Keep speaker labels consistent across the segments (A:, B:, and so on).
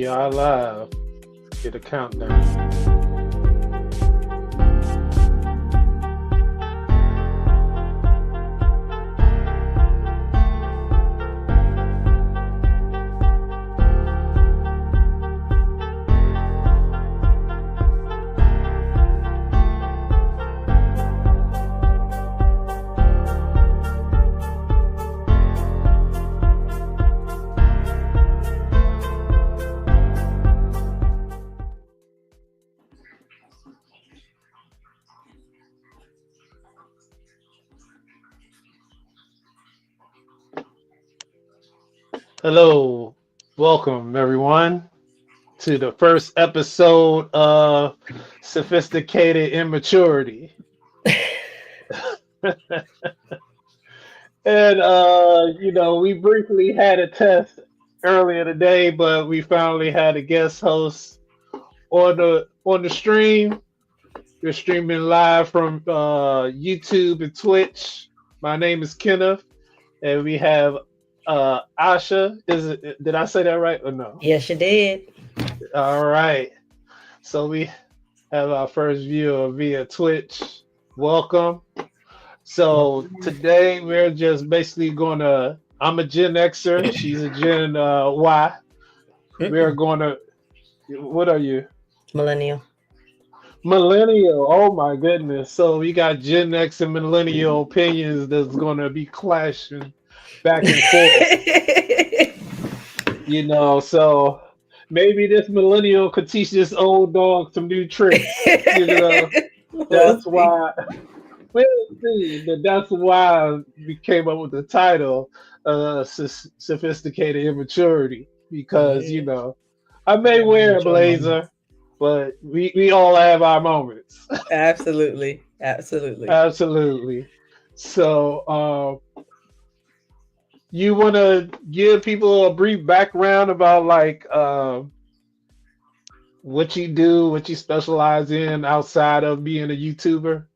A: We are live. Get a countdown. Hello, welcome everyone to the first episode of Sophisticated Immaturity. And we briefly had a test earlier today, but we finally had a guest host on the stream. We're streaming live from YouTube and Twitch. My name is Kenneth, and we have Asha. Did I say that right or no?
B: Yes, you did.
A: All right. So we have our first viewer via Twitch. Welcome. So today we're just basically gonna. I'm a Gen Xer. She's a Gen Y. We're gonna. What are you?
B: Millennial.
A: Millennial. Oh my goodness. So we got Gen X and millennial opinions that's gonna be clashing back and forth. So maybe this millennial could teach this old dog some new tricks. That's why. We'll see. But that's why we came up with the title, "Sophisticated Immaturity," because I may wear a blazer, but we all have our moments.
B: Absolutely.
A: So, you want to give people a brief background about what you do, what you specialize in outside of being a YouTuber?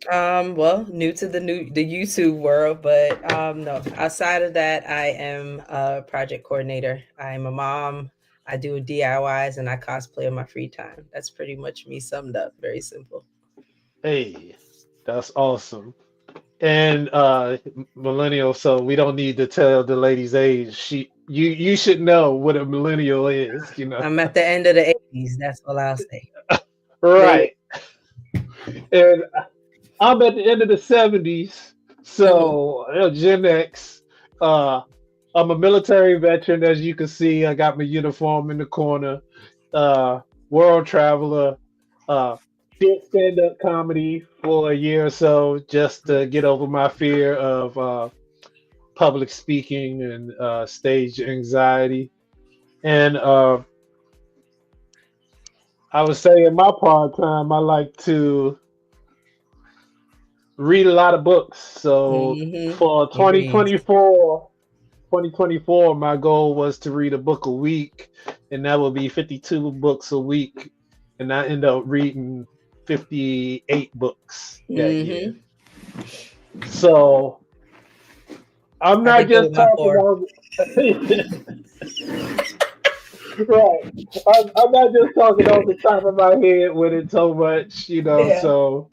B: Well, new to the YouTube world, but no, outside of that, I am a project coordinator. I'm a mom. I do DIYs and I cosplay in my free time. That's pretty much me summed up. Very simple.
A: Hey, that's awesome. And millennial, so we don't need to tell the lady's age. You should know what a millennial is,
B: I'm at the end of the 80s. That's all I'll say.
A: Right. And I'm at the end of the 70s, so Gen X. I'm a military veteran, as you can see. I got my uniform in the corner. World traveler. Did stand-up comedy for a year or so just to get over my fear of public speaking and stage anxiety. And I would say in my part time, I like to read a lot of books. So for 2024, my goal was to read a book a week, and that would be 52 books a week. And I end up reading 58 books that year. So I'm not just talking about right. I'm not just talking off the top of my head with it so much,
B: Yeah.
A: So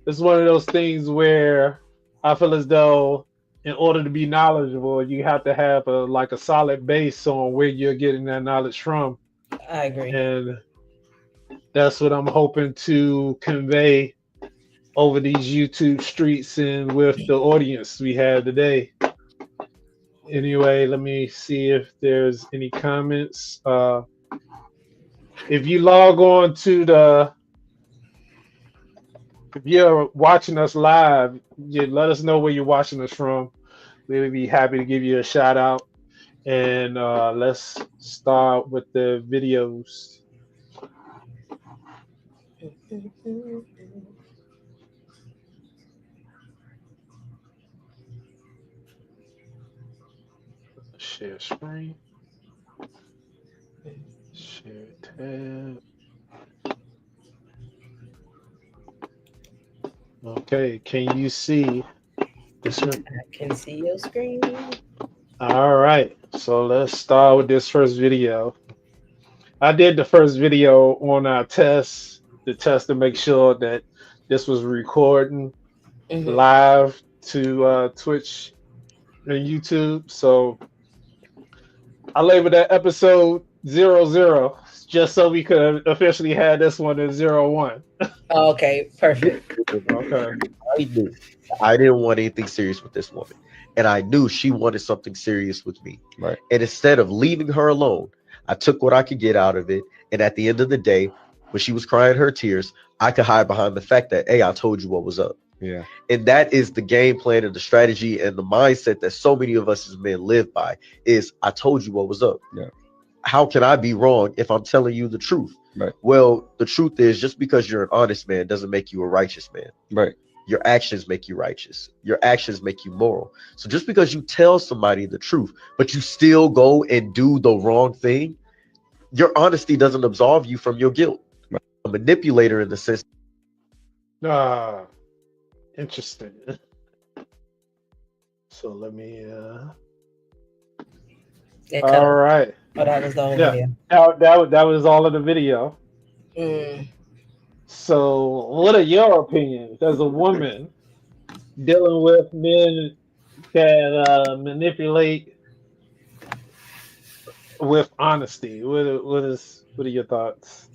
A: it's one of those things where I feel as though in order to be knowledgeable, you have to have a solid base on where you're getting that knowledge from.
B: I agree.
A: And that's what I'm hoping to convey over these YouTube streets and with the audience we have today. Anyway, let me see if there's any comments. If you log on to if you're watching us live, you let us know where you're watching us from. We'll be happy to give you a shout out. And let's start with the videos. Share screen. Share tab. Okay, can you see the screen?
B: I can see your screen.
A: All right. So let's start with this first video. I did the first video on our test, the test to make sure that this was recording
B: Hmm.
A: live to Twitch and YouTube. So I labeled that episode 00 just so we could officially have this one in 01.
B: Okay, perfect.
A: Okay.
C: I knew I didn't want anything serious with this woman, and I knew she wanted something serious with me.
D: Right.
C: And instead of leaving her alone, I took what I could get out of it. And at the end of the day, when she was crying her tears, I could hide behind the fact that, hey, I told you what was up.
D: Yeah.
C: And that is the game plan and the strategy and the mindset that so many of us as men live by is I told you what was up.
D: Yeah.
C: How can I be wrong if I'm telling you the truth?
D: Right.
C: Well, the truth is just because you're an honest man doesn't make you a righteous man.
D: Right.
C: Your actions make you righteous. Your actions make you moral. So just because you tell somebody the truth, but you still go and do the wrong thing, your honesty doesn't absolve you from your guilt.
D: Right.
C: A manipulator in the sense.
A: Interesting. So let me
B: It cut
A: all
B: off.
A: right.
B: Oh, that was the whole
A: Yeah.
B: video.
A: That was all of the video.
B: Mm.
A: So what are your opinions as a woman dealing with men that manipulate with honesty? What are your thoughts?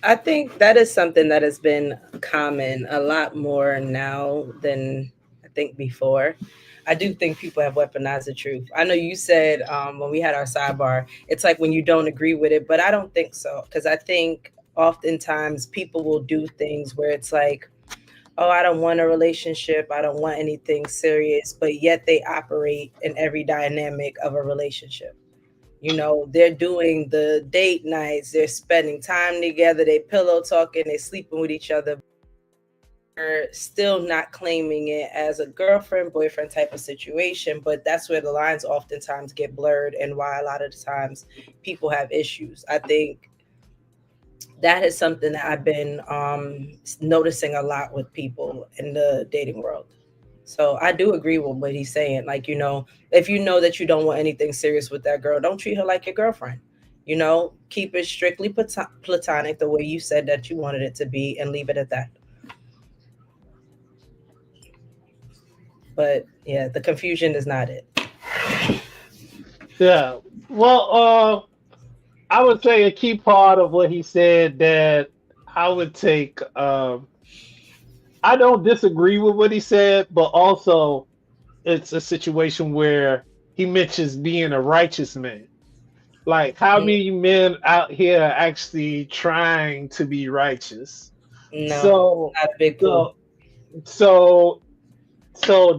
B: I think that is something that has been common a lot more now than I think before. I do think people have weaponized the truth. I know you said when we had our sidebar, it's like when you don't agree with it, but I don't think so. Because I think oftentimes people will do things where it's like, oh, I don't want a relationship. I don't want anything serious, but yet they operate in every dynamic of a relationship. You know, they're doing the date nights, they're spending time together, they pillow talking, they're sleeping with each other. They're still not claiming it as a girlfriend, boyfriend type of situation, but that's where the lines oftentimes get blurred and why a lot of the times people have issues. I think that is something that I've been noticing a lot with people in the dating world. So I do agree with what he's saying. Like, you know, if you know that you don't want anything serious with that girl, don't treat her like your girlfriend. You know, keep it strictly platonic the way you said that you wanted it to be and leave it at that. But yeah, the confusion is not it.
A: Yeah. Well, I would say a key part of what he said that I would take I don't disagree with what he said, but also it's a situation where he mentions being a righteous man. Like, how many men out here are actually trying to be righteous?
B: No, not a big pool.
A: So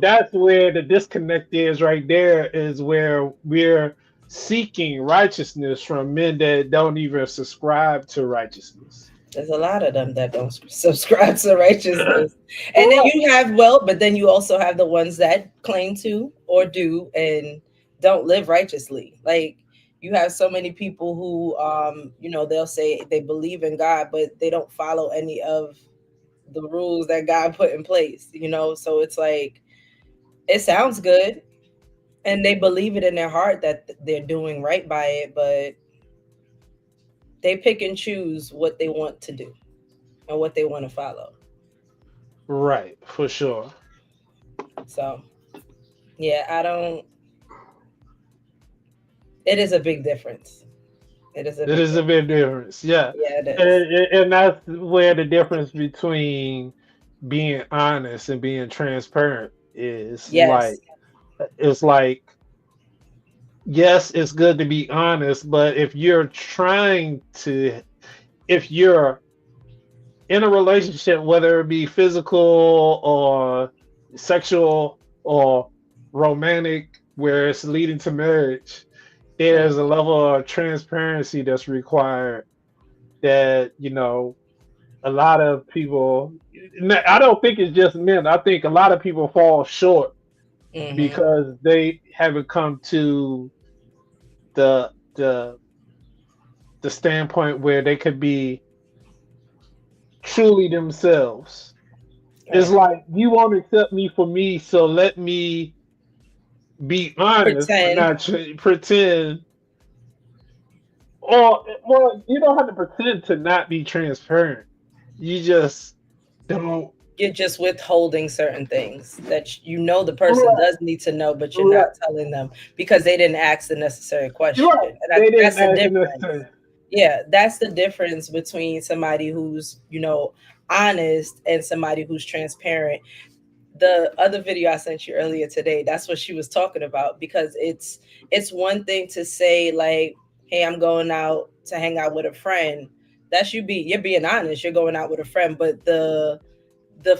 A: that's where the disconnect is right there, is where we're seeking righteousness from men that don't even subscribe to righteousness.
B: There's a lot of them that don't subscribe to righteousness. And then you have, but then you also have the ones that claim to or do and don't live righteously. Like, you have so many people who, you know, they'll say they believe in God, but they don't follow any of the rules that God put in place, you know? So it's like, it sounds good. And they believe it in their heart that they're doing right by it, but they pick and choose what they want to do and what they want to follow.
A: Right, for sure.
B: So, yeah, it is a big difference. It is a big
A: difference. Yeah.
B: Yeah, it is.
A: And that's where the difference between being honest and being transparent is.
B: Yes.
A: Like, it's like, yes, it's good to be honest, but if you're in a relationship, whether it be physical or sexual or romantic, where it's leading to marriage, there's a level of transparency that's required that, you know, a lot of people, I don't think it's just men, I think a lot of people fall short because they haven't come to the standpoint where they could be truly themselves. It's like, you won't accept me for me, so let me be honest, but
B: Pretend.
A: not pretend. Or well, you don't have to pretend to not be transparent. You just don't.
B: You're just withholding certain things that you know the person
A: Right,
B: does need to know, but you're not
A: right,
B: telling them because they didn't ask the necessary question.
A: right.
B: And
A: They didn't
B: that's the
A: ask
B: difference.
A: necessary.
B: Yeah, that's the difference between somebody who's, honest and somebody who's transparent. The other video I sent you earlier today, that's what she was talking about, because it's one thing to say like, hey, I'm going out to hang out with a friend. You're being honest, you're going out with a friend, but the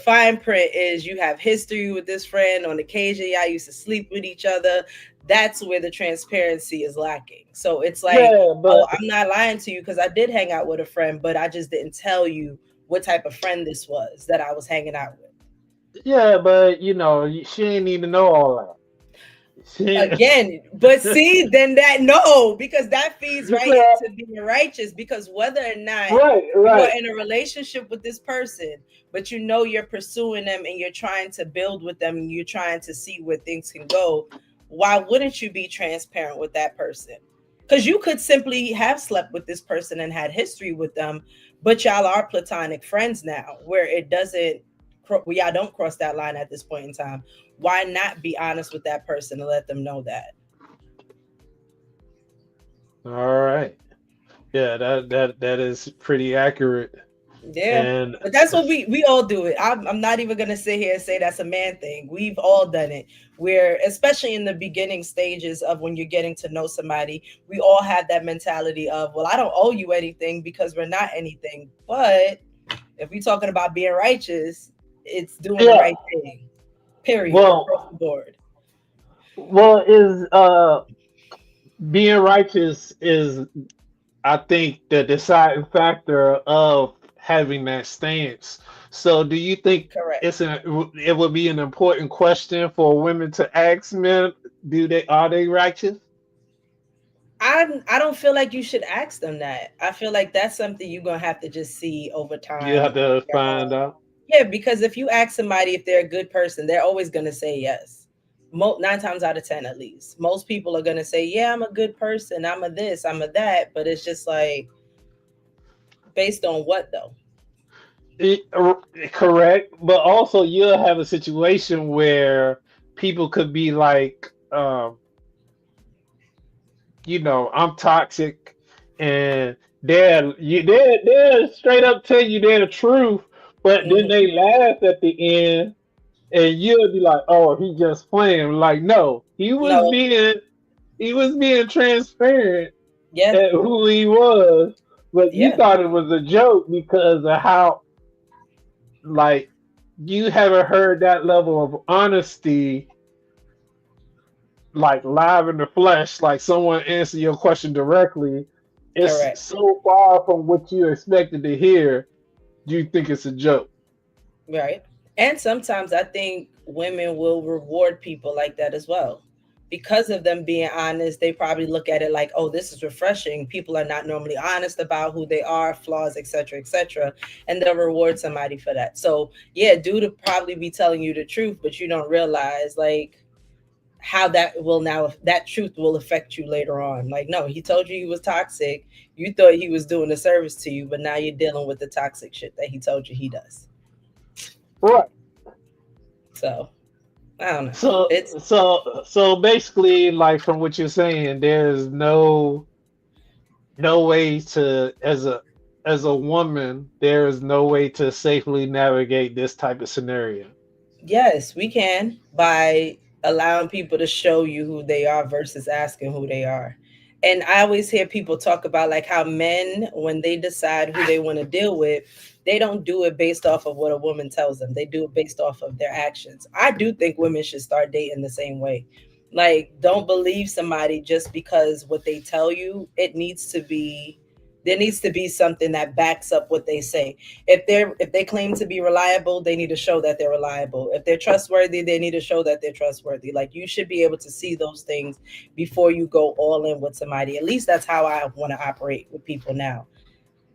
B: fine print is you have history with this friend. On occasion, y'all used to sleep with each other. That's where the transparency is lacking. So it's like,
A: Yeah,
B: oh,
A: but
B: I'm not lying to you because I did hang out with a friend, but I just didn't tell you what type of friend this was that I was hanging out with.
A: yeah, but she ain't need to know all that. She,
B: Again, but see, then that no, because that feeds right
A: so,
B: into being righteous. Because whether or not
A: right,
B: you are
A: right.
B: in a relationship with this person, but you're pursuing them and you're trying to build with them and you're trying to see where things can go, why wouldn't you be transparent with that person? Because you could simply have slept with this person and had history with them, but y'all are platonic friends now, where it doesn't, where y'all don't cross that line at this point in time. Why not be honest with that person and let them know that?
A: All right. Yeah, that is pretty accurate.
B: Yeah,
A: And
B: but that's what we all do it. I'm not even gonna sit here and say that's a man thing. We've all done it. Where, especially in the beginning stages of when you're getting to know somebody, we all have that mentality of, well, I don't owe you anything because we're not anything. But if we're talking about being righteous, it's doing the
A: yeah,
B: right thing. Period. Across
A: well,
B: the board.
A: is being righteous is, I think, the deciding factor of having that stance. So, do you think
B: Correct.
A: it would be an important question for women to ask men? Are they righteous?
B: I don't feel like you should ask them that. I feel like that's something you're gonna have to just see over
A: You
B: time
A: have
B: on
A: to
B: your
A: find
B: own.
A: out.
B: Yeah, because if you ask somebody if they're a good person, they're always gonna say yes. 9 times out of 10, at least. Most people are gonna say, "Yeah, I'm a good person. I'm a this. I'm a that." But it's just like, based on what though?
A: Correct, but also you'll have a situation where people could be like, I'm toxic, and they're straight up tell you they're the truth, but then
B: Hmm.
A: they laugh at the end, and you'll be like, oh, he just playing. Like, no,
B: No.
A: he was being transparent
B: Yeah.
A: at who he was, but you
B: Yeah.
A: thought it was a joke because of how, like, you haven't heard that level of honesty, like live in the flesh, like someone answer your question directly. It's
B: Correct.
A: so far from what you expected to hear, you think it's a joke.
B: Right. And sometimes I think women will reward people like that as well. Because of them being honest, they probably look at it like, oh, this is refreshing. People are not normally honest about who they are, flaws, etc., etc. And they'll reward somebody for that. So yeah, dude will probably be telling you the truth, but you don't realize like how that truth will affect you later on. Like, no, he told you he was toxic. You thought he was doing a service to you, but now you're dealing with the toxic shit that he told you he does.
A: Right.
B: So I don't know.
A: So
B: It's
A: so basically, like from what you're saying, there's no way to, as a woman, there is no way to safely navigate this type of scenario.
B: yes, we can by allowing people to show you who they are versus asking who they are. And I always hear people talk about like how men, when they decide who they want to deal with, they don't do it based off of what a woman tells them. They do it based off of their actions. I do think women should start dating the same way. Like, don't believe somebody just because what they tell you. There needs to be something that backs up what they say. If they claim to be reliable, they need to show that they're reliable. If they're trustworthy, they need to show that they're trustworthy. Like, you should be able to see those things before you go all in with somebody. At least that's how I want to operate with people now.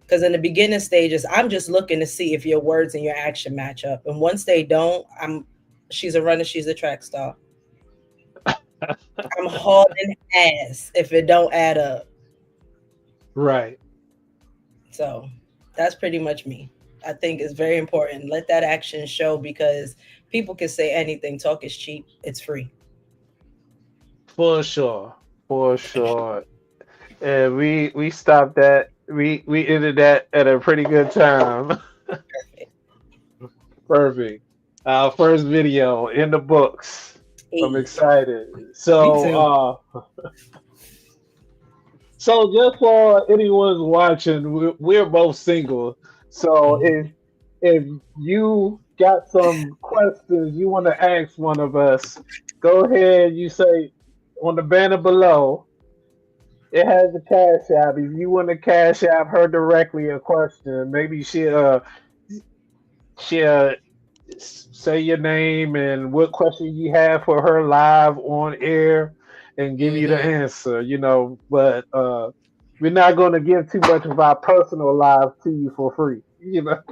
B: Because in the beginning stages, I'm just looking to see if your words and your action match up. And once they don't, she's a runner, she's a track star. I'm hauling ass if it don't add up.
A: Right.
B: So that's pretty much me. I think it's very important. Let that action show, because people can say anything. Talk is cheap. It's free.
A: For sure. For sure. And we stopped that. We ended that at a pretty good time.
B: Perfect.
A: Perfect. Our first video in the books. I'm
B: Hey,
A: excited.
B: me too.
A: So just for anyone's watching, we're both single. So
B: Mhm.
A: if you got some questions you want to ask one of us, go ahead. You say on the banner below. It has a cash app. If you want to cash app her directly a question, maybe she'll say your name and what question you have for her live on air and give you the
B: Mhm.
A: answer, but we're not going to give too much of our personal lives to you for free.
B: Mhm.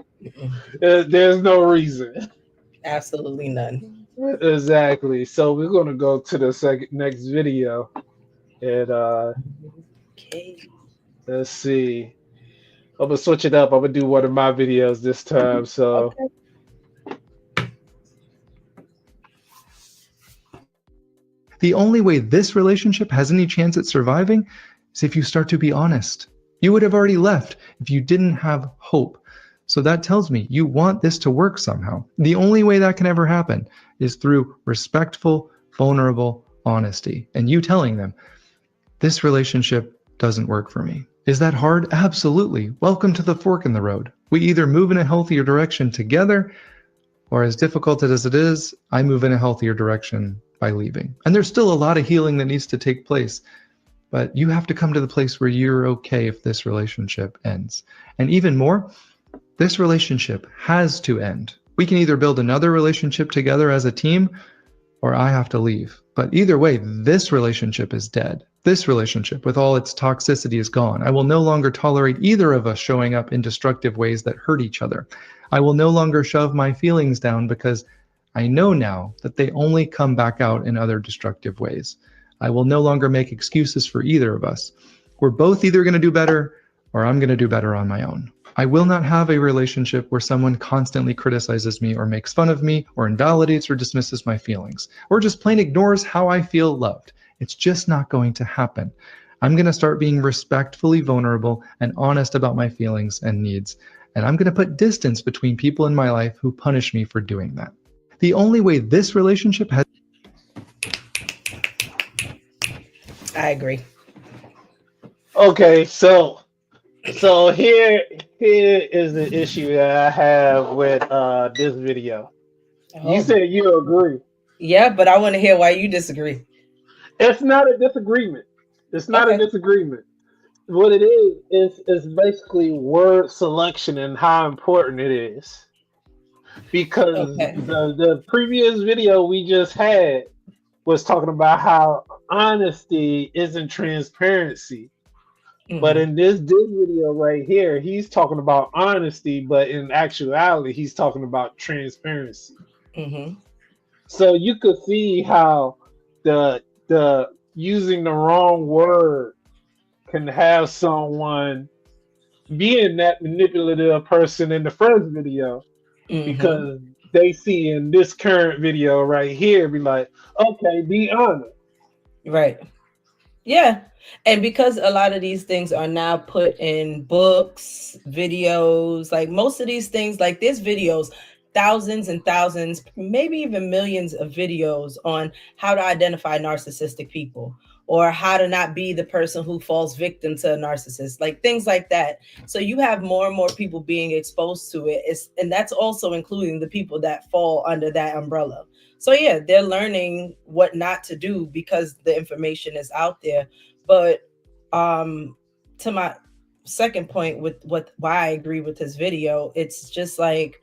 A: There's no reason.
B: Absolutely none.
A: Exactly. So we're going to go to the second next video and
B: Okay.
A: let's see. I'm gonna switch it up. I'm gonna do one of my videos this time. So
B: Okay.
D: The only way this relationship has any chance at surviving is if you start to be honest. You would have already left if you didn't have hope. So that tells me you want this to work somehow. The only way that can ever happen is through respectful, vulnerable honesty. And you telling them, this relationship doesn't work for me. Is that hard? Absolutely. Welcome to the fork in the road. We either move in a healthier direction together, or as difficult as it is, I move in a healthier direction by leaving. And there's still a lot of healing that needs to take place, but you have to come to the place where you're okay if this relationship ends. And even more, this relationship has to end. We can either build another relationship together as a team, or I have to leave. But either way, this relationship is dead. This relationship, with all its toxicity, is gone. I will no longer tolerate either of us showing up in destructive ways that hurt each other. I will no longer shove my feelings down because I know now that they only come back out in other destructive ways. I will no longer make excuses for either of us. We're both either going to do better or I'm going to do better on my own. I will not have a relationship where someone constantly criticizes me or makes fun of me or invalidates or dismisses my feelings or just plain ignores how I feel loved. It's just not going to happen. I'm going to start being respectfully vulnerable and honest about my feelings and needs. And I'm going to put distance between people in my life who punish me for doing that. The only way this relationship has
B: I agree.
A: okay, so here is the issue that I have with this video. You
B: Oh,
A: said you agree.
B: yeah, but I want to hear why you disagree.
A: It's not a disagreement. It's not a
B: Okay.
A: disagreement. What it is basically word selection and how important it is. Because
B: Okay.
A: the previous video we just had was talking about how honesty isn't transparency. But
B: Hmm.
A: in this video right here, he's talking about honesty, but in actuality, he's talking about transparency.
B: Hmm.
A: So you could see how the using the wrong word can have someone being that manipulative person in the first video
B: Hmm.
A: because they see in this current video right here be like, okay, be honest.
B: Right. Yeah. And because a lot of these things are now put in books, videos, like most of these things, like there's videos, thousands and thousands, maybe even millions of videos on how to identify narcissistic people or how to not be the person who falls victim to a narcissist, like things like that. So you have more and more people being exposed to it. And that's also including the people that fall under that umbrella. So yeah, they're learning what not to do because the information is out there. But um to my second point with what why I agree with this video, it's just like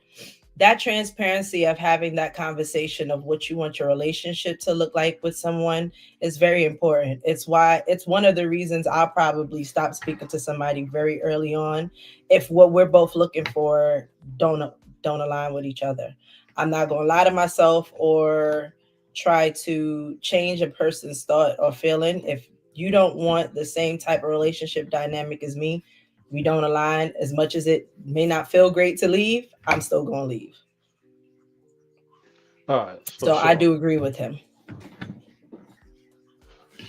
B: that transparency of having that conversation of what you want your relationship to look like with someone is very important. It's one of the reasons I'll probably stop speaking to somebody very early on if what we're both looking for don't don't align with each other. I'm not going to lie to myself or try to change a person's thought or feeling. If you don't want the same type of relationship dynamic as me, we don't align. As much as it may not feel great to leave, I'm still going to leave.
A: All right, for
B: So I
A: sure.
B: do agree with him.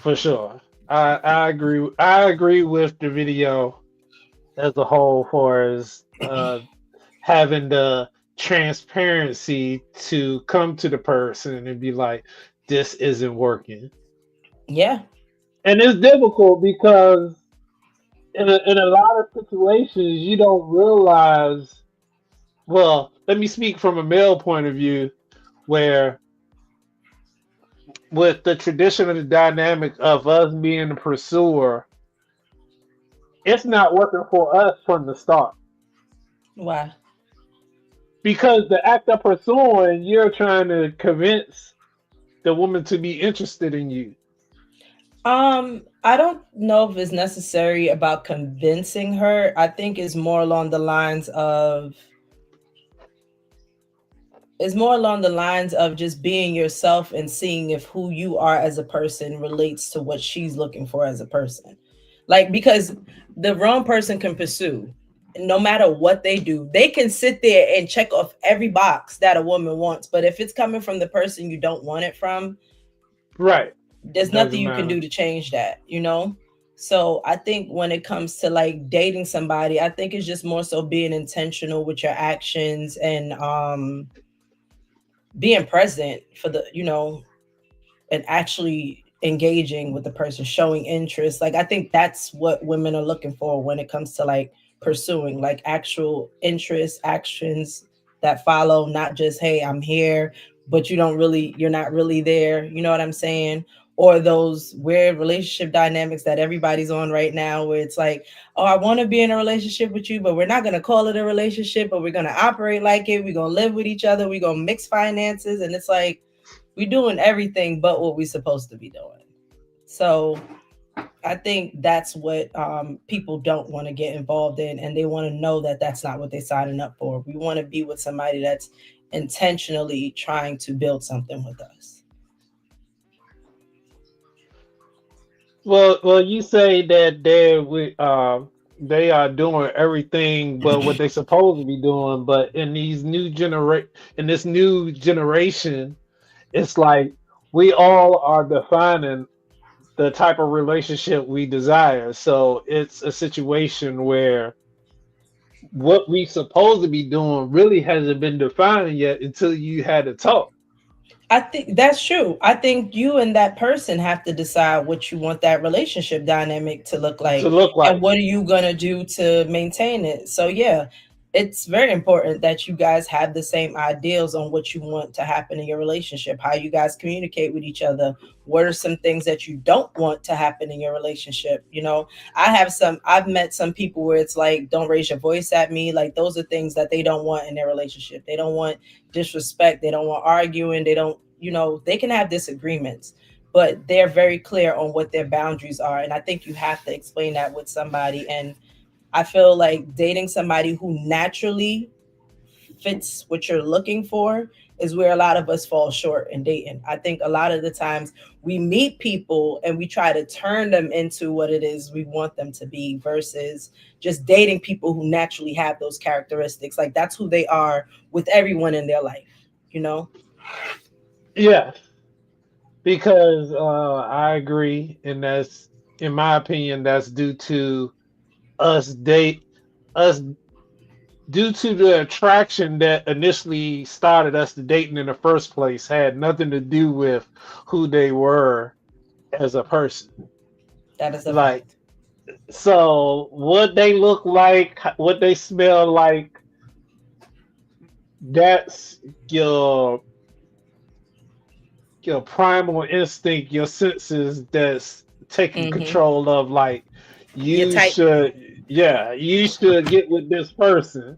A: For sure. I agree. I agree with the video as a whole for as having the transparency to come to the person and be like, this isn't working.
B: Yeah.
A: And it's difficult because in a lot of situations you don't realize, well, let me speak from a male point of view, where with the traditional dynamic of us being the pursuer, it's not working for us from the start.
B: Why?
A: Because the act of pursuing, you're trying to convince the woman to be interested in you.
B: I don't know if it's necessary about convincing her. I think it's more along the lines of just being yourself and seeing if who you are as a person relates to what she's looking for as a person. Like, because the wrong person can pursue no matter what they do. They can sit there and check off every box that a woman wants, but if it's coming from the person you don't want it from,
A: Right.
B: there's nothing
A: Doesn't
B: you can
A: matter.
B: do to change that, you know? So I think when it comes to like dating somebody, I think it's just more so being intentional with your actions and being present for the, and actually engaging with the person, showing interest. Like, I think that's what women are looking for when it comes to like pursuing, like actual interest, actions that follow, not just, hey, I'm here, but you're not really there. You know what I'm saying? Or those weird relationship dynamics that everybody's on right now, where it's like, oh, I want to be in a relationship with you, but we're not going to call it a relationship, but we're going to operate like it. We're going to live with each other. We're going to mix finances. And it's like, we're doing everything but what we're supposed to be doing. So I think that's what people don't want to get involved in, and they want to know that that's not what they're signing up for. We want to be with somebody that's intentionally trying to build something with us.
A: Well, you say that they are doing everything but what they supposed to be doing, but in this new generation, it's like we all are defining the type of relationship we desire. So it's a situation where what we supposed to be doing really hasn't been defined yet until you had to talk
B: I think that's true. I think you and that person have to decide what you want that relationship dynamic to look
A: to
B: like,
A: look
B: and
A: like.
B: what are you going to do to maintain it. So yeah, it's very important that you guys have the same ideals on what you want to happen in your relationship, how you guys communicate with each other, what are some things that you don't want to happen in your relationship. I've met some people where it's like, don't raise your voice at me. Like, those are things that they don't want in their relationship. They don't want disrespect. They don't want arguing. They don't, they can have disagreements, but they're very clear on what their boundaries are. And I think you have to explain that with somebody. And I feel like dating somebody who naturally fits what you're looking for is where a lot of us fall short in dating. I think a lot of the times we meet people and we try to turn them into what it is we want them to be, versus just dating people who naturally have those characteristics. Like, that's who they are with everyone in their life, you know?
A: Yeah, because I agree, and that's, in my opinion, that's due to us date us due to the attraction that initially started us to dating in the first place, had nothing to do with who they were as a person.
B: That is a
A: Like,
B: fact.
A: so what they look like, what they smell like, that's your primal instinct, your senses that's taking
B: Hmm.
A: control of, like,
B: Your
A: you
B: type.
A: should, yeah, you should get with this person.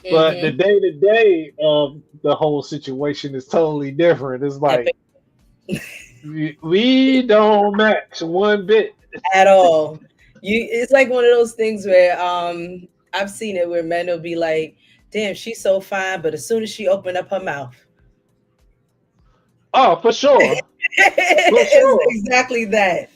A: But the
B: Hmm.
A: day to day of the whole situation is totally different. It's like we don't match one bit.
B: At all. It's like one of those things where I've seen it where men will be like, damn, she's so fine, but as soon as she opened up her mouth,
A: Oh, for sure. For
B: It's
A: sure.
B: exactly that.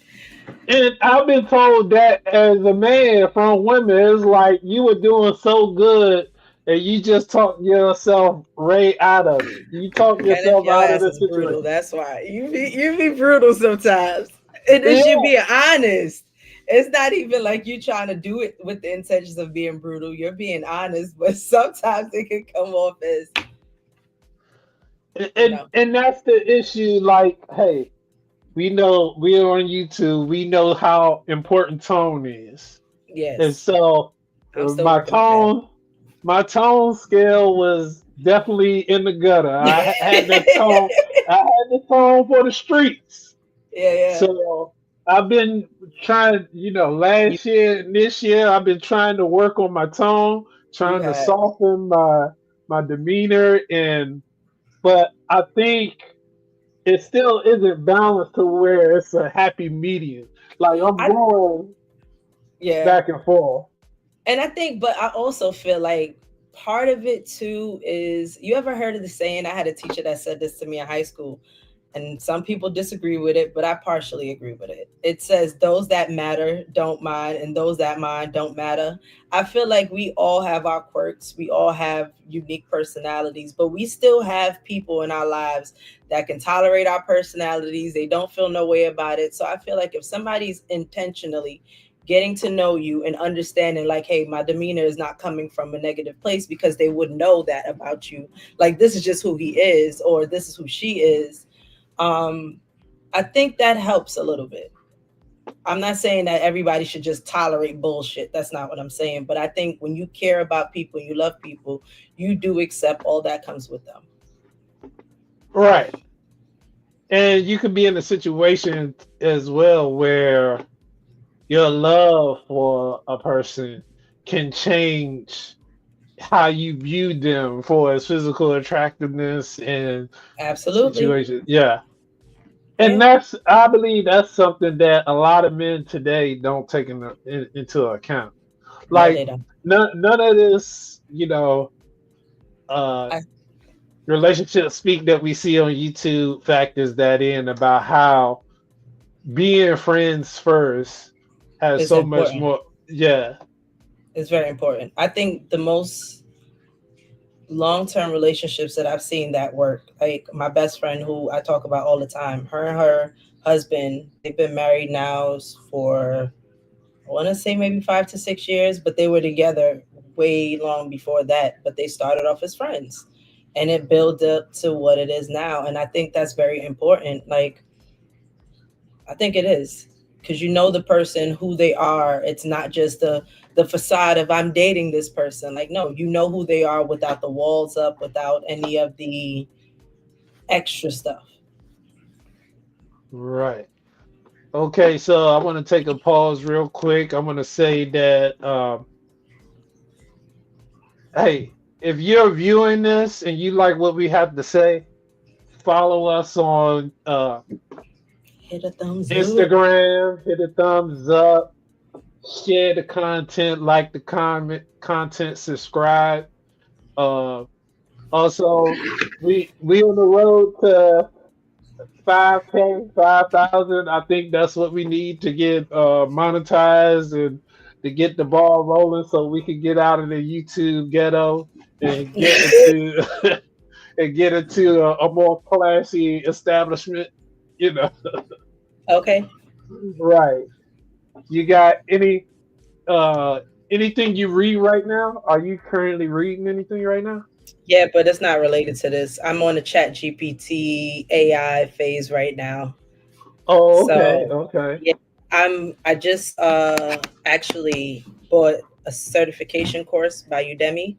A: And I've been told that as a man from women, it's like you were doing so good and you just talked yourself right out of it. You talk
B: Kenneth,
A: yourself
B: your
A: out of
B: ass
A: the
B: is brutal.
A: situation.
B: That's why you be brutal sometimes. And it's you
A: Yeah.
B: being honest. It's not even like you trying to do it with the intentions of being brutal. You're being honest, but sometimes it can come off as, you know,
A: And that's the issue. Like, hey, we know we're on YouTube. We know how important tone is. And
B: yes.
A: so
B: I'm still
A: my
B: working on that.
A: tone scale was definitely in the gutter. I had the tone. I had the tone for the streets.
B: Yeah, yeah.
A: So I've been trying,
B: You
A: last year and this year, I've been trying to work on my tone,
B: you
A: trying to
B: have.
A: soften my demeanor, but I think it still isn't balanced to where it's a happy medium. Like I'm
B: I
A: going
B: yeah.
A: back and forth.
B: And I think, but I also feel like part of it too is, you ever heard of the saying? I had a teacher that said this to me in high school, and some people disagree with it, but I partially agree with it. It says, those that matter don't mind, and those that mind don't matter. I feel like we all have our quirks, we all have unique personalities, but we still have people in our lives that can tolerate our personalities. They don't feel no way about it. So I feel like if somebody's intentionally getting to know you and understanding, like, hey, my demeanor is not coming from a negative place, because they would know that about you. Like, this is just who he is, or this is who she is. I think that helps a little bit. I'm not saying that everybody should just tolerate bullshit. That's not what I'm saying. But I think when you care about people and you love people, you do accept all that comes with them.
A: Right. And you could be in a situation as well where your love for a person can change how you view them for its physical attractiveness and
B: Absolutely.
A: situation. Yeah. And
B: Yeah.
A: I believe that's something that a lot of men today don't take into account.
B: No,
A: Like
B: they don't.
A: none of this, uh,
B: I,
A: relationship speak that we see on YouTube factors that in about how being friends first has
B: it's
A: so much
B: important.
A: more. Yeah.
B: It's very important. I think the most long-term relationships that I've seen that work, like my best friend who I talk about all the time, her and her husband, they've been married now for, I want to say maybe 5 to 6 years, but they were together way long before that. But they started off as friends, and it built up to what it is now. And I think that's very important. Like, I think it is, because you know the person who they are. It's not just the facade of I'm dating this person. Like, no, you know who they are without the walls up, without any of the extra stuff.
A: Right. Okay, so I want to take a pause real quick. I want to say that, hey, if you're viewing this and you like what we have to say, follow us on
B: Hit a thumbs up.
A: Instagram, hit a thumbs up, share the content, like the content, subscribe. Uh, Also, we on the road to 5K, 5,000. I think that's what we need to get monetized and to get the ball rolling so we can get out of the YouTube ghetto and get into and get into a more classy establishment. You know,
B: Okay.
A: right? You got uh anything you read right now? Are you currently reading anything right now?
B: Yeah, but it's not related to this. I'm on the Chat GPT AI phase right now.
A: Oh, okay,
B: So
A: okay.
B: yeah, I just actually bought a certification course by Udemy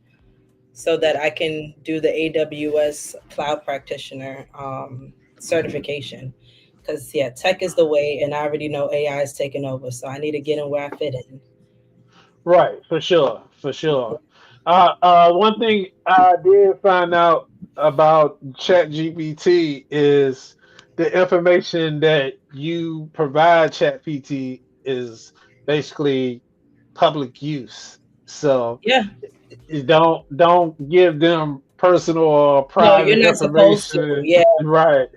B: so that I can do the AWS cloud practitioner certification. Because yeah, tech is the way, and I already know AI is taking over, so I need to get in where I fit in.
A: Right, for sure, for sure. One thing I did find out about ChatGPT is the information that you provide ChatGPT is basically public use. So
B: Yeah,
A: you don't give them personal or
B: no, you're
A: private
B: not supposed to.
A: information.
B: Yeah,
A: Right.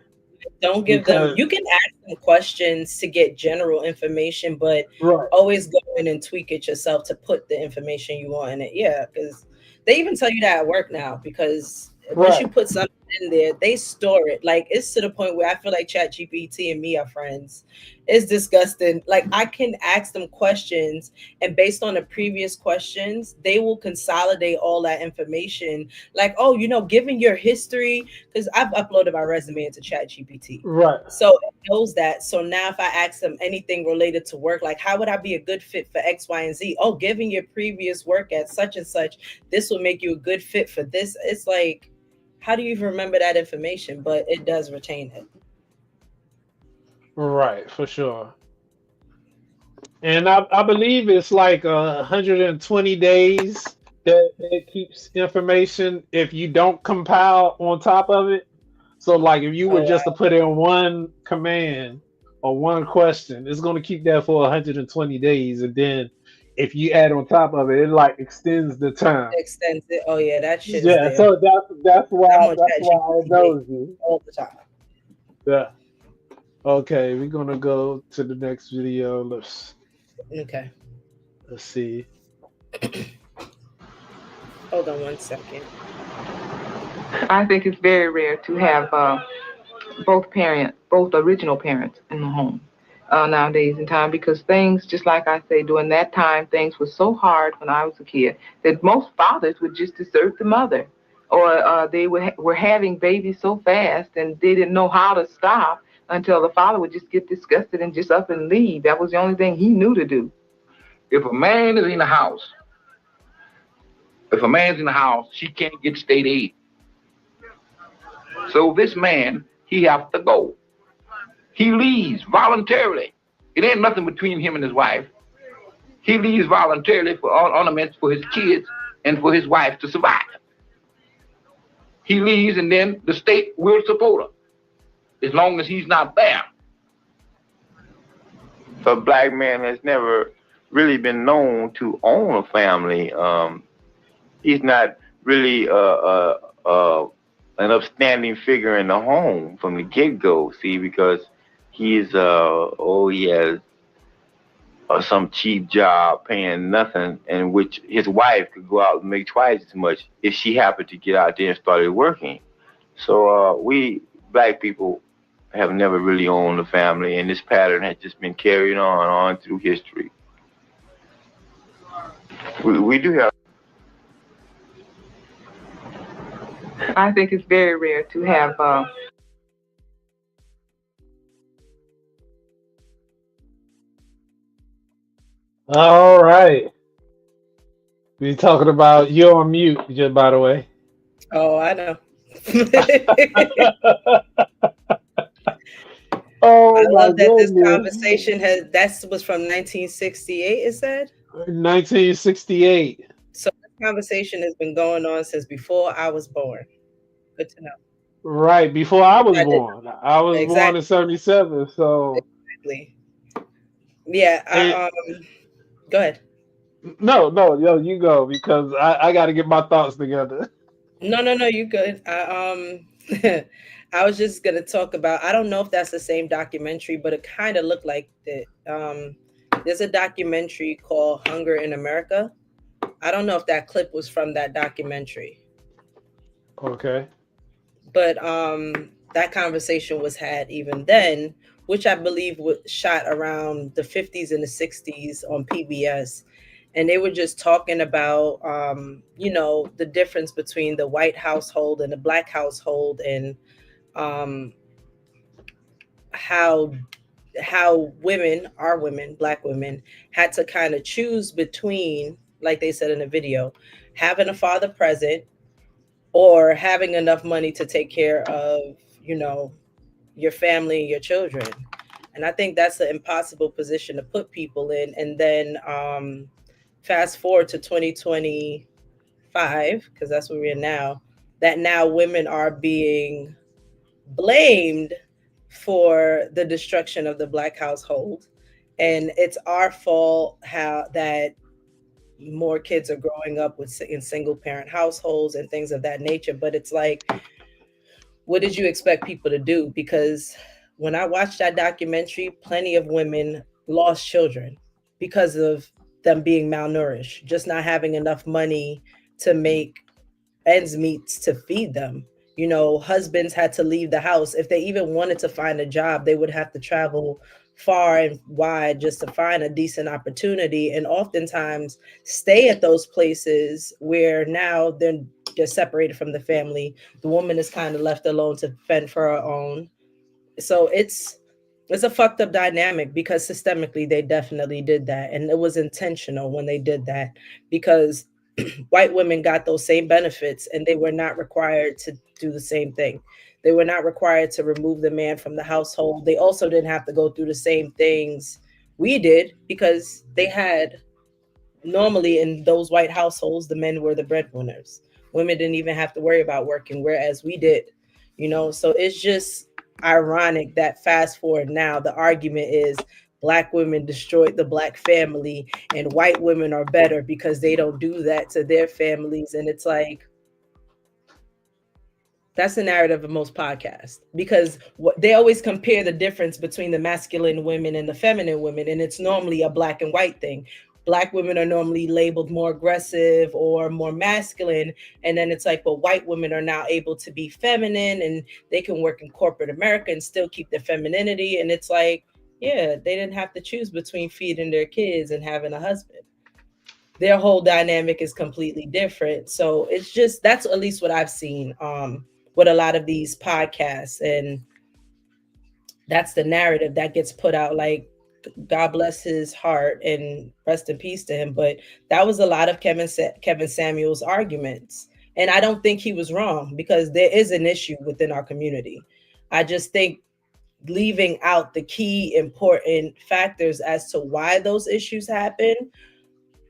B: Don't give them,
A: because
B: you can ask them questions to get general information, but
A: right,
B: always go in and tweak it yourself to put the information you want in it. Yeah, because they even tell you that at work now, because once
A: right,
B: you put something in there, they store it. Like, it's to the point where I feel like Chat GPT and me are friends. It's disgusting. Like, I can ask them questions, and based on the previous questions, they will consolidate all that information. Like, oh, given your history, because I've uploaded my resume into Chat GPT.
A: right,
B: So it knows that. So now if I ask them anything related to work, like how would I be a good fit for X, Y, and Z? Oh, given your previous work at such and such, this will make you a good fit for this. It's like, how do you even remember that information? But it does retain it.
A: right, for sure. And I believe it's like 120 days that it keeps information if you don't compile on top of it. So, like, if you were
B: Oh
A: just to
B: wow.
A: put in one command or one question, it's going to keep that for 120 days. And then if you add on top of it, it like extends the time.
B: Extends it. Oh yeah, that shit is
A: Yeah,
B: there.
A: so that's
B: I'm
A: why
B: on
A: that's
B: Chat
A: why it
B: GPT
A: knows you.
B: all the time.
A: Yeah. Okay, we're gonna go to the next video.
B: Okay.
A: Let's see.
B: Hold on one second.
E: I think it's very rare to have both original parents in the home nowadays in time, because things, just like I say, during that time, things were so hard when I was a kid that most fathers would just desert the mother, or they were having babies so fast and they didn't know how to stop until the father would just get disgusted and just up and leave. That was the only thing he knew to do.
F: If a man is in the house, if a man's in the house, she can't get state aid. So this man, he has to go. He leaves voluntarily. It ain't nothing between him and his wife. He leaves voluntarily for ornaments for his kids and for his wife to survive. He leaves, and then the state will support him as long as he's not there.
G: A black man has never really been known to own a family. He's not really an upstanding figure in the home from the get-go, see, because he has some cheap job paying nothing, in which his wife could go out and make twice as much if she happened to get out there and started working. So we black people have never really owned a family, and this pattern has just been carried on through history. We do have.
E: I think it's very rare to have
A: All right. We talking about you're on mute, just by the way.
B: Oh, I know.
A: Oh
B: I
A: my
B: love that this
A: goodness.
B: conversation was from 1968, it said.
A: 1968.
B: So this conversation has been going on since before I was born. Good to know.
A: Right, before I was
B: I did
A: born. I was born in
B: exactly.
A: 77, so
B: Exactly. Yeah.
A: it,
B: Go ahead.
A: no, yo, you go because I gotta get my thoughts together.
B: No, you good. I was just gonna talk about. I don't know if that's the same documentary, but it kind of looked like it. There's a documentary called Hunger in America. I don't know if that clip was from that documentary,
A: Okay.
B: but that conversation was had even then, which I believe was shot around the 50s and the 60s on PBS. And they were just talking about, the difference between the white household and the black household, and how black women had to kind of choose between, like they said in the video, having a father present or having enough money to take care of, your family and your children. And I think that's an impossible position to put people in. And then fast forward to 2025, because that's where we're now, that now women are being blamed for the destruction of the black household. And it's our fault how that more kids are growing up in single parent households and things of that nature. But it's like, what did you expect people to do? Because when I watched that documentary, plenty of women lost children because of them being malnourished, just not having enough money to make ends meet to feed them. You know, husbands had to leave the house. If they even wanted to find a job, they would have to travel far and wide just to find a decent opportunity, and oftentimes stay at those places where now they're separated from the family. The woman is kind of left alone to fend for her own. So it's a fucked up dynamic because systemically they definitely did that, and it was intentional when they did that, because white women got those same benefits and they were not required to do the same thing. They were not required to remove the man from the household. They also didn't have to go through the same things we did, because they had, normally in those white households, the men were the breadwinners. Women didn't even have to worry about working, whereas we did, you know? So it's just ironic that fast forward now, the argument is Black women destroyed the Black family and white women are better because they don't do that to their families. And it's like, that's the narrative of most podcasts, because they always compare the difference between the masculine women and the feminine women, and it's normally a Black and white thing. Black women are normally labeled more aggressive or more masculine, and then it's like, but white women are now able to be feminine and they can work in corporate America and still keep their femininity. And it's like, yeah, they didn't have to choose between feeding their kids and having a husband. Their whole dynamic is completely different. So it's just, that's at least what I've seen with a lot of these podcasts, and that's the narrative that gets put out. Like, God bless his heart and rest in peace to him, but that was a lot of Kevin Samuel's arguments, and I don't think he was wrong, because there is an issue within our community. I just think leaving out the key important factors as to why those issues happen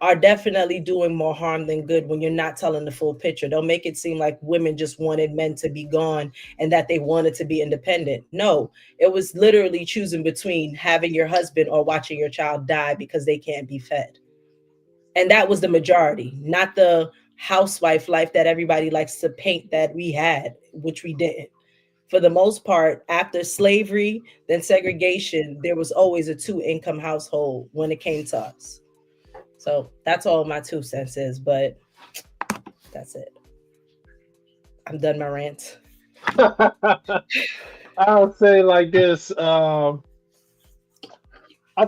B: are definitely doing more harm than good when you're not telling the full picture. Don't make it seem like women just wanted men to be gone and that they wanted to be independent. No, it was literally choosing between having your husband or watching your child die because they can't be fed. And that was the majority, not the housewife life that everybody likes to paint that we had, which we didn't. For the most part, after slavery, then segregation, there was always a 2-income household when it came to us. So that's all my 2 cents is, but that's it. I'm done my rant.
A: I'll say like this. I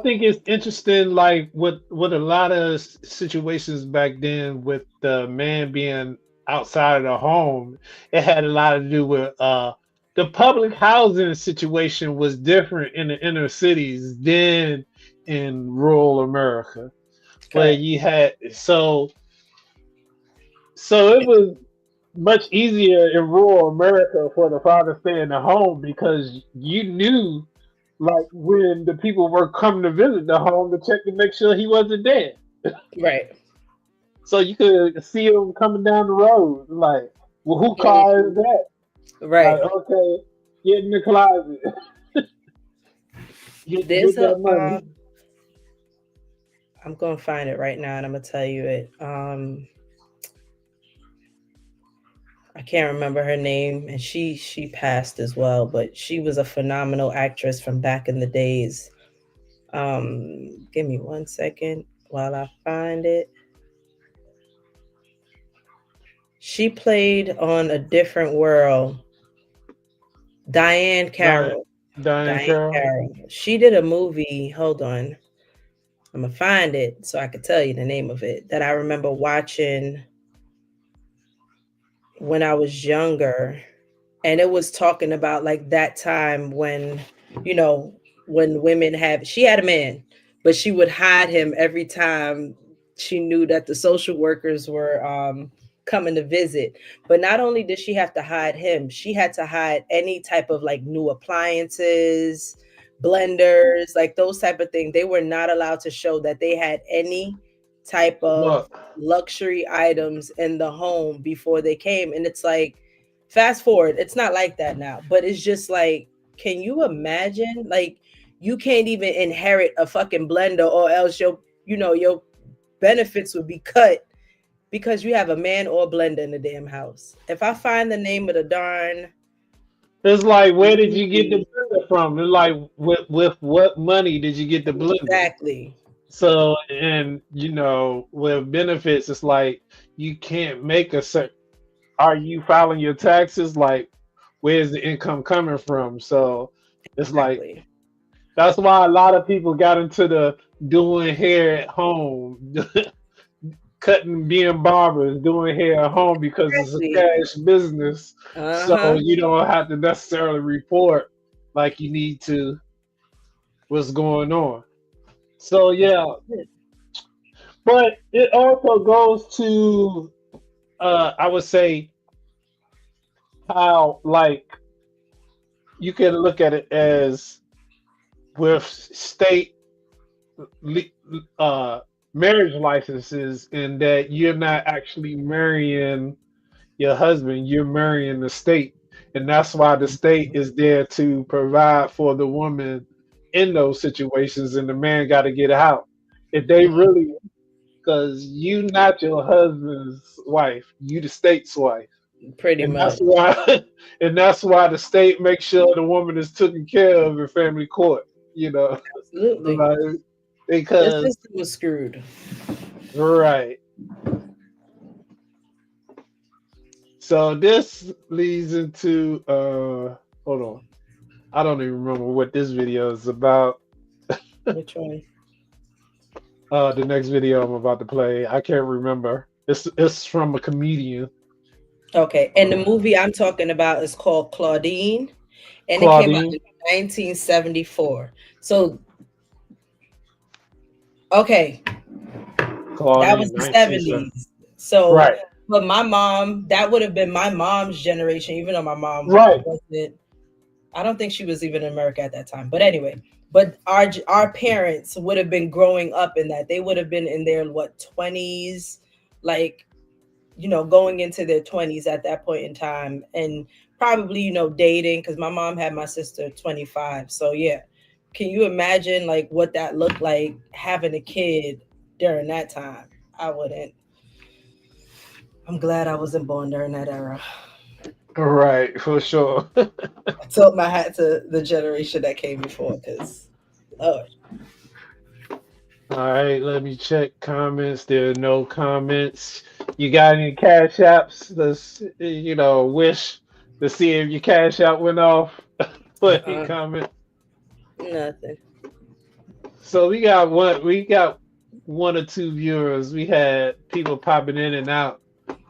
A: think it's interesting, like with a lot of situations back then, with the man being outside of the home, it had a lot to do with the public housing situation was different in the inner cities than in rural America. Where you had so it was much easier in rural America for the father to stay in the home, because you knew, like, when the people were coming to visit the home, to check to make sure he wasn't dead.
B: Right.
A: So you could see him coming down the road, like, well, who car is that?
B: Right.
A: Like, okay, get in the closet. get that money.
B: I'm gonna find it right now and I'm gonna tell you it. I can't remember her name, and she passed as well, but she was a phenomenal actress from back in the days. Give me 1 second while I find it. She played on A Different World. Diane Carroll.
A: Diane Carroll.
B: She did a movie. Hold on. I'm gonna find it so I could tell you the name of it, that I remember watching when I was younger. And it was talking about like that time when, you know, when women she had a man, but she would hide him every time she knew that the social workers were coming to visit. But not only did she have to hide him, she had to hide any type of like new appliances, blenders, like those type of things. They were not allowed to show that they had any type of luxury items in the home before they came. And it's like, fast forward, it's not like that now, but it's just like, can you imagine? Like, you can't even inherit a fucking blender, or else your benefits would be cut because you have a man or a blender in the damn house. If I find the name of the darn
A: It's like, where did you get the blender from? It's like, with what money did you get the blender?
B: Exactly.
A: So, and with benefits, it's like you can't make a certain. Are you filing your taxes? Like, where's the income coming from? So, it's like
B: Exactly.
A: that's why a lot of people got into the doing hair at home, cutting, being barbers, doing hair at home because it's a
B: Exactly.
A: cash business. So
B: Uh-huh.
A: you don't have to necessarily report like you need to what's going on. So
B: That's
A: yeah,
B: it.
A: but it also goes to I would say how like you can look at it as with state le- marriage licenses in that you're not actually marrying your husband, you're marrying the state. And that's why the state is there to provide for the woman in those situations, and the man got to get out. If they really, because you not your husband's wife, you the state's wife.
B: Pretty
A: And that's
B: much.
A: why, and that's why the state makes sure the woman is taken care of in family court. You know,
B: Absolutely.
A: like
B: The
A: because
B: system was screwed.
A: right. So this leads into hold on. I don't even remember what this video is about.
B: Which one?
A: The next video I'm about to play, I can't remember. It's from a comedian,
B: Okay. And the movie I'm talking about is called Claudine, and it came out
A: Claudine.
B: in 1974. So, okay, that was
A: Claudine,
B: the
A: 1970.
B: 70s. So,
A: Right,
B: but my mom, that would have been my mom's generation, even though my mom
A: right,
B: wasn't, I don't think she was even in America at that time. But anyway, but our parents would have been growing up in that. They would have been in their 20s, like, going into their 20s at that point in time, and probably, dating, because my mom had my sister 25. So yeah, can you imagine like what that looked like having a kid during that time? I wouldn't. I'm glad I wasn't born during that era.
A: right, for sure.
B: I tilt my hat to the generation that came before, because Lord.
A: All right, let me check comments. There are no comments. You got any cash apps? Let's wish to see if your cash app went off. Put any
B: Uh-uh.
A: comment.
B: Nothing.
A: So we got one or two viewers. We had people popping in and out.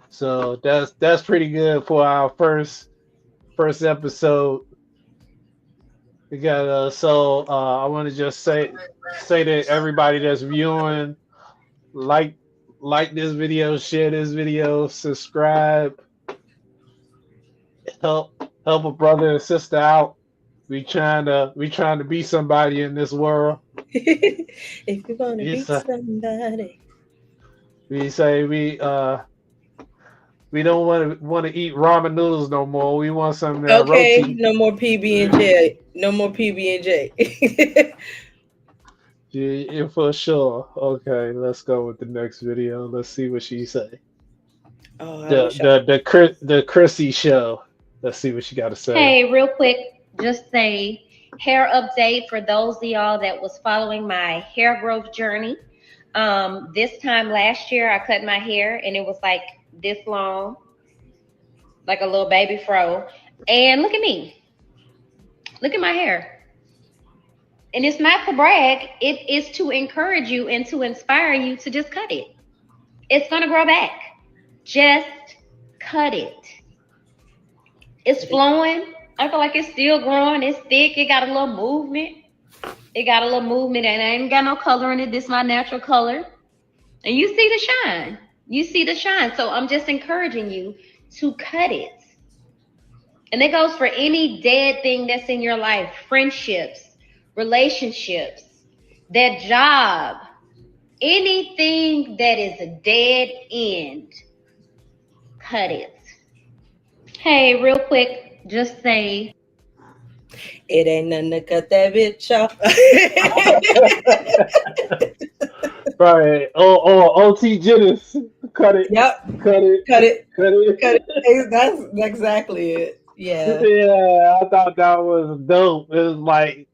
A: So that's pretty good for our first episode. We got I want to just say to everybody that's viewing, like this video, share this video, subscribe, help a brother and sister out. We trying to be somebody in this world.
B: If you want to
A: We
B: be
A: say
B: somebody.
A: we say we don't want to eat ramen noodles no more. We want something that
B: Okay,
A: roti.
B: no more PB and J. No more PB and J.
A: Yeah, for sure. Okay, let's go with the next video. Let's see what she say.
B: Oh, I
A: The
B: wish I.
A: the Chrissy show. Let's see what she got to say.
H: Hey, real quick, just a hair update for those of y'all that was following my hair growth journey. This time last year, I cut my hair and it was like this long, like a little baby fro. And look at me. Look at my hair. And it's not to brag, it is to encourage you and to inspire you to just cut it. It's going to grow back. Just cut it. It's flowing. I feel like it's still growing. It's thick. It got a little movement. And I ain't got no color in it. This is my natural color. And you see the shine. So I'm just encouraging you to cut it. And it goes for any dead thing that's in your life. Friendships, relationships, that job, anything that is a dead end. Cut it. Hey, real quick, just say
B: It ain't nothing to cut that bitch off.
A: Right. Oh, OT Jennings. Cut it.
B: Yep.
A: Cut it.
B: Cut it.
A: Cut it.
B: Cut it. That's exactly it. Yeah.
A: Yeah, I thought that was dope. It was like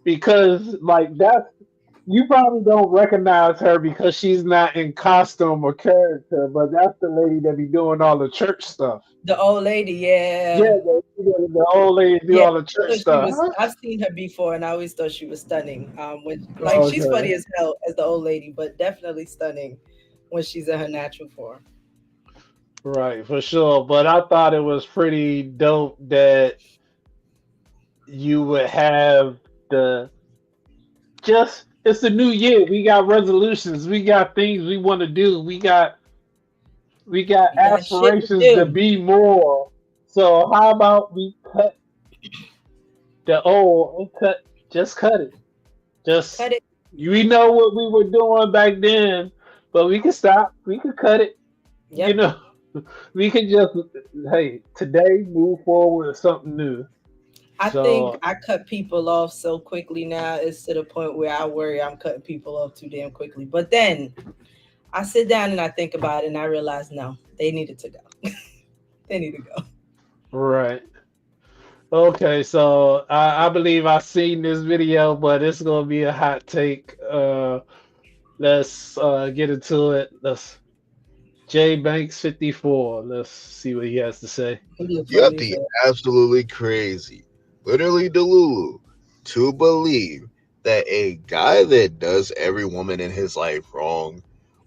A: because like that's you probably don't recognize her because she's not in costume or character, but that's the lady that be doing all the church stuff.
B: The old lady,
A: Yeah,
B: yeah.
A: the old lady do
B: Yeah,
A: all the
B: I
A: church
B: thought she
A: stuff.
B: was. I've seen her before, and I always thought she was stunning. When like she's
A: Okay,
B: funny as hell as the old lady, but definitely stunning when she's in her natural form.
A: right, for sure. But I thought it was pretty dope that you would have the just it's the new year. We got resolutions. We got things we want to do. We got
B: We got shit to
A: aspirations to
B: do.
A: be more. So how about we cut the old and cut it. Just
B: Cut it.
A: we know what we were doing back then, but we can stop. We can cut it. You
B: Yep.
A: know, we can just hey today move forward with something new.
B: I think
A: So
B: I cut people off so quickly now. It's to the point where I worry I'm cutting people off too damn quickly. But then I sit down and I think about it, and I realize no, they needed to go. They need to go.
A: right. Okay, so I believe I've seen this video, but it's gonna be a hot take. Let's get into it. Let's J Banks 54. Let's see what he has to say.
B: He look
I: You have
B: funny
I: to
B: as
I: be
B: hell.
I: absolutely crazy, literally delulu, to believe that a guy that does every woman in his life wrong,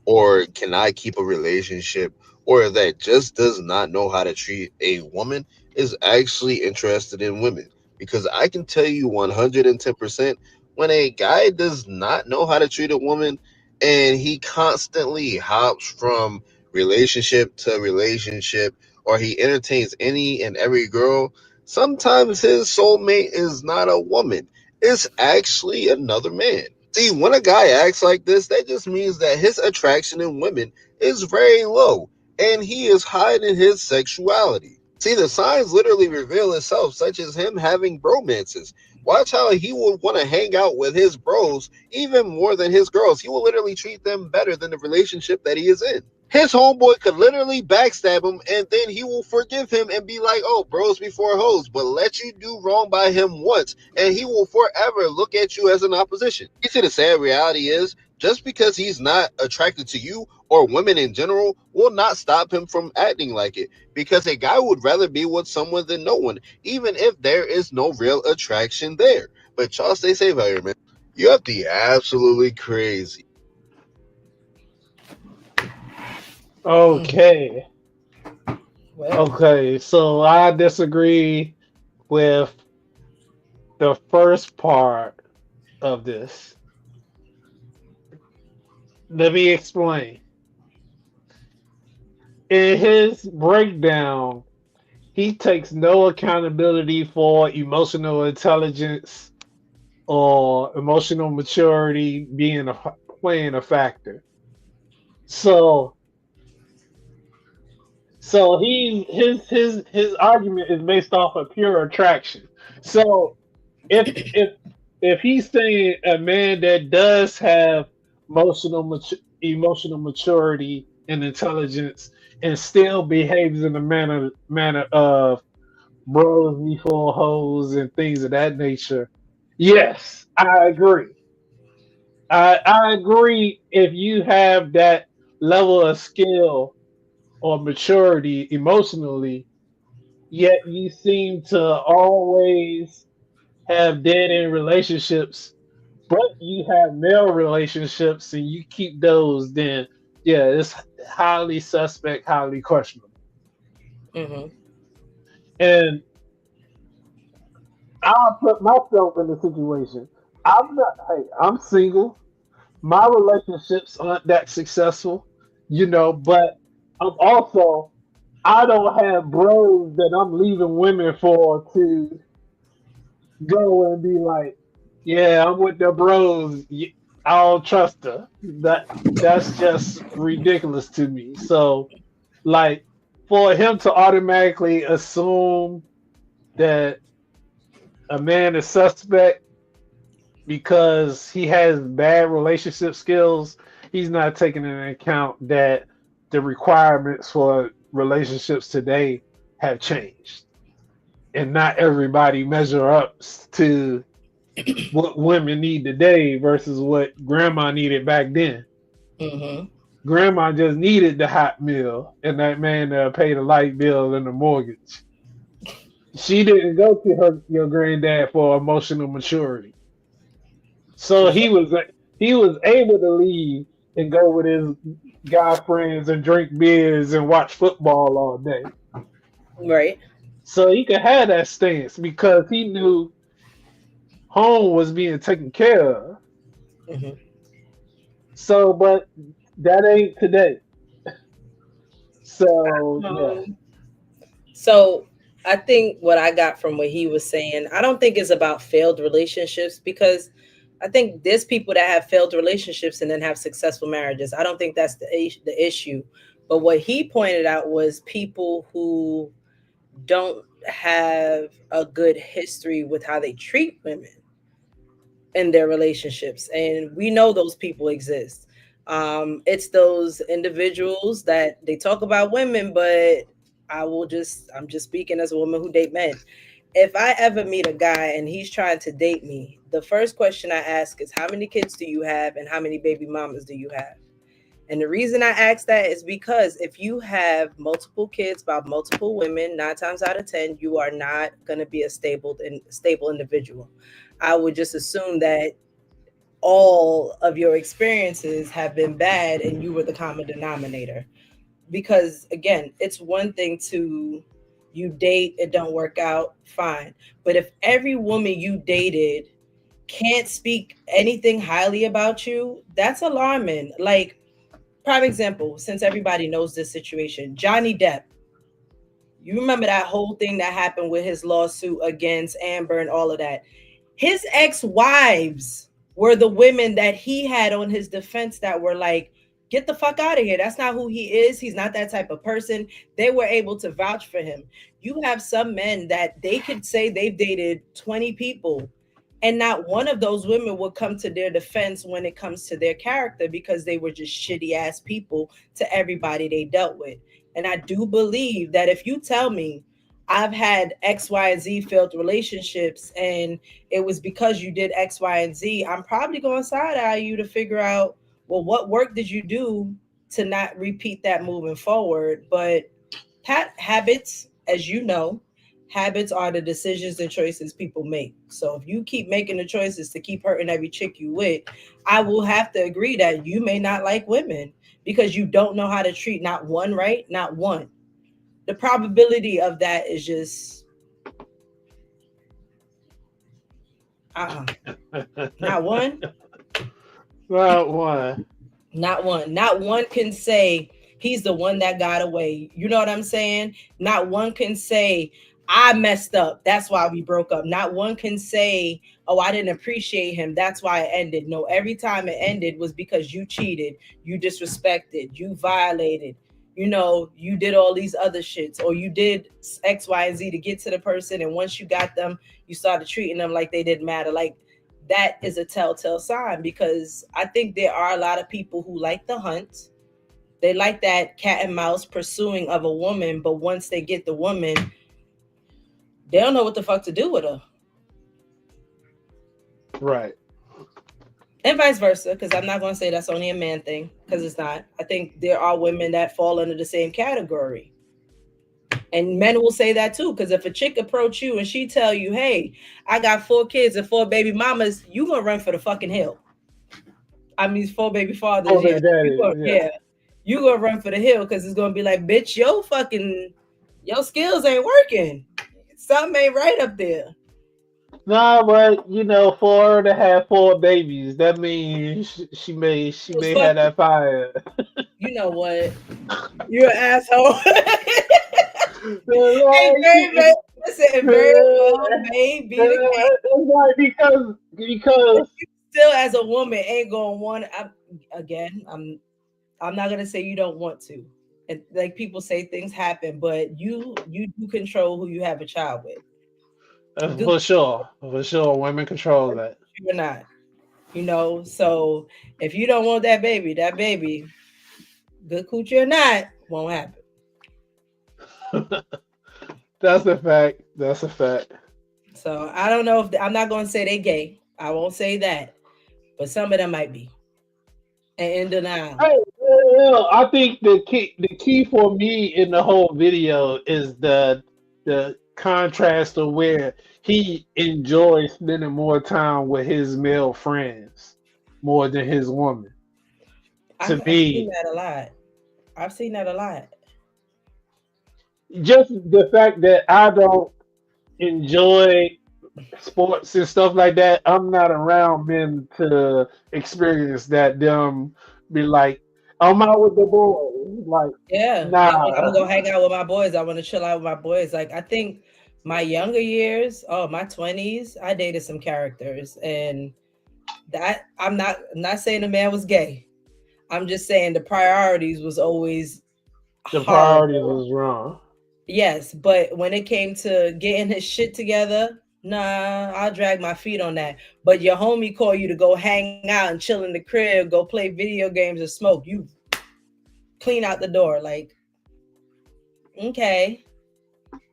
I: or cannot keep a relationship, or that just does not know how to treat a woman is actually interested in women. Because I can tell you 110% when a guy does not know how to treat a woman and he constantly hops from relationship to relationship, or he entertains any and every girl, sometimes his soulmate is not a woman. It's actually another man. See, when a guy acts like this, that just means that his attraction in women is very low and he is hiding his sexuality. See, the signs literally reveal itself, such as him having bromances. Watch how he will want to hang out with his bros even more than his girls. He will literally treat them better than the relationship that he is in. His homeboy could literally backstab him and then he will forgive him and be like, oh, bros before hoes, but let you do wrong by him once and he will forever look at you as an opposition. You see, the sad reality is just because he's not attracted to you or women in general will not stop him from acting like it, because a guy would rather be with someone than no one, even if there is no real attraction there. But y'all stay safe out here, man. You have to be absolutely crazy.
B: Mm.
A: Okay.
B: Well,
A: Okay, so I disagree with the first part of this. Let me explain. In his breakdown, he takes no accountability for emotional intelligence or emotional maturity being playing a factor. So so his argument is based off of pure attraction. So if he's saying a man that does have emotional maturity and intelligence and still behaves in a manner of bros before hoes and things of that nature, yes, I agree. I agree if you have that level of skill or maturity emotionally, yet you seem to always have dead end relationships, but you have male relationships and you keep those, then yeah, it's highly suspect, highly questionable.
B: hmm
A: And I'll put myself in the situation. I'm not, hey, I'm single. My relationships aren't that successful, but I'm also, I don't have bros that I'm leaving women for to go and be like, yeah, I'm with the bros. I don't trust her. That's just ridiculous to me. So, like, for him to automatically assume that a man is suspect because he has bad relationship skills, he's not taking into account that the requirements for relationships today have changed. and not everybody measure up to what women need today versus what grandma needed back then.
B: Mm-hmm.
A: Grandma just needed the hot meal and that man paid the light bill and the mortgage. She didn't go to your granddad for emotional maturity. So
B: Touche.
A: he was able to leave and go with his guy friends and drink beers and watch football all day.
B: Right.
A: So he could have that stance because he knew home was being taken care of.
B: Mm-hmm.
A: So, but that ain't today. So yeah.
B: So I think what I got from what he was saying, I don't think it's about failed relationships, because I think there's people that have failed relationships and then have successful marriages. I don't think that's the issue. But what he pointed out was people who don't have a good history with how they treat women in their relationships, and we know those people exist. It's those individuals that they talk about women, but I'm just speaking as a woman who date men. If I ever meet a guy and he's trying to date me, the first question I ask is, how many kids do you have and how many baby mamas do you have? And the reason I ask that is because if you have multiple kids by multiple women, 9 times out of 10, you are not going to be a stable individual. I would just assume that all of your experiences have been bad and you were the common denominator. Because again, it's one thing to you date, it don't work out, fine. But if every woman you dated can't speak anything highly about you, that's alarming. Like, prime example, since everybody knows this situation, Johnny Depp. You remember that whole thing that happened with his lawsuit against Amber and all of that. His ex-wives were the women that he had on his defense that were like, get the fuck out of here. That's not who he is. He's not that type of person. They were able to vouch for him. You have some men that they could say they've dated 20 people, and not one of those women will come to their defense when it comes to their character, because they were just shitty ass people to everybody they dealt with. And I do believe that if you tell me I've had X, Y, and Z failed relationships and it was because you did X, Y, and Z, I'm probably going to side eye you to figure out, well, what work did you do to not repeat that moving forward? But habits, as you know, habits are the decisions and choices people make. So if you keep making the choices to keep hurting every chick you with, I will have to agree that you may not like women because you don't know how to treat not one right, not one. The probability of that is just not one.
A: Not one.
B: Not one. Not one can say he's the one that got away. You know what I'm saying? Not one can say I messed up. That's why we broke up. Not one can say, oh, I didn't appreciate him. That's why it ended. No, every time it ended was because you cheated, you disrespected, you violated, you did all these other shits, or you did X, Y, and Z to get to the person. And once you got them, you started treating them like they didn't matter. Like, that is a telltale sign, because I think there are a lot of people who like the hunt. They like that cat and mouse pursuing of a woman, but once they get the woman, they don't know what the fuck to do with her.
A: Right.
B: And vice versa, because I'm not going to say that's only a man thing, because it's not. I think there are women that fall under the same category. And men will say that too, because if a chick approach you and she tell you, hey, I got 4 kids and 4 baby mamas, you going to run for the fucking hill. I mean, 4 baby fathers.
A: Oh,
B: Yeah.
A: yeah.
B: You going to run for the hill, because it's going to be like, bitch, your skills ain't working. Something ain't right up there.
A: No, but for her to have 4 babies, that means she may have that fire.
B: You know what? You're an asshole.
A: Hey,
B: baby, listen, very well may be the case.
A: Right, because
B: Still, as a woman, ain't gonna want. I'm not gonna say you don't want to. And like people say, things happen, but you do control who you have a child with.
A: for sure, women control that.
B: You're not. So if you don't want that baby, good coochie or not, won't happen.
A: That's a fact. That's a fact.
B: So I don't know if I'm not going to say they gay. I won't say that, but some of them might be. And in denial.
A: Hey, well, I think the key for me in the whole video is the contrast of where he enjoys spending more time with his male friends more than his woman. To
B: I've seen
A: me,
B: that a lot. I've seen that a lot.
A: just the fact that I don't enjoy sports and stuff like that, I'm not around men to experience that. Them be like, I'm out with the boys. Like,
B: Yeah, I'm
A: nah.
B: gonna go hang out with my boys. I want to chill out with my boys. Like I think my younger years, my 20s, I dated some characters, and that I'm not saying the man was gay. I'm just saying the priorities was always
A: The priorities
B: horrible.
A: was wrong.
B: Yes, but when it came to getting his shit together, nah, I'll drag my feet on that. But your homie call you to go hang out and chill in the crib, go play video games or smoke. You clean out the door. Like, okay.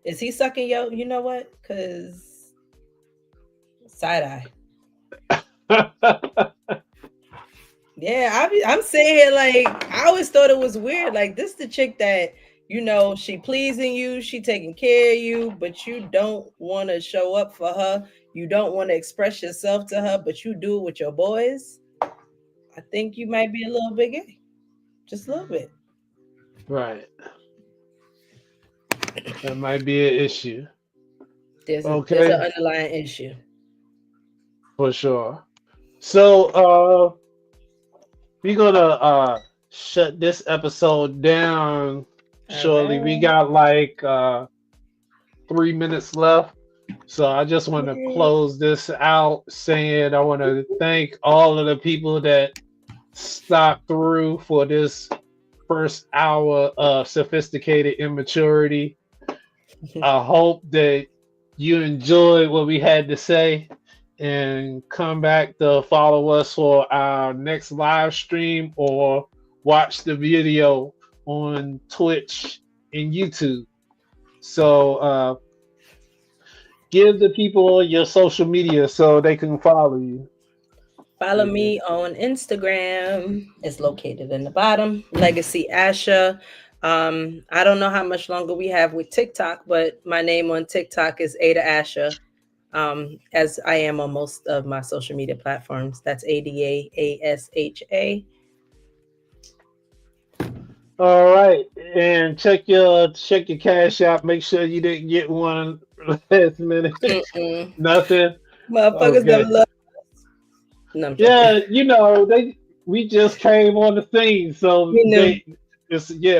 B: Is he sucking yo? You know what? Cause side eye. Yeah, I'm sitting here like I always thought it was weird. Like this the chick that she pleasing you, she taking care of you, but you don't want to show up for her. You don't want to express yourself to her, but you do it with your boys. I think you might be a little bit gay, just a little bit.
A: Right. That might be an issue.
B: There's
A: Okay,
B: an underlying issue.
A: for sure. So we're gonna shut this episode down shortly. We
B: All
A: got like 3 minutes left. So I just want to
B: right.
A: close this out saying I want to thank all of the people that stopped through for this first hour of sophisticated immaturity. I hope that you enjoyed what we had to say and come back to follow us for our next live stream or watch the video on Twitch and YouTube. So give the people your social media so they can follow you.
B: Follow me on Instagram. It's located in the bottom. Legacy Asha. I don't know how much longer we have with TikTok, but my name on TikTok is Ada Asha. As I am on most of my social media platforms. That's ADAASHA.
A: All right, and check your cash out. Make sure you didn't get one last minute. Nothing.
B: Motherfuckers never love. No,
A: yeah, we just came on the scene, so
B: we knew.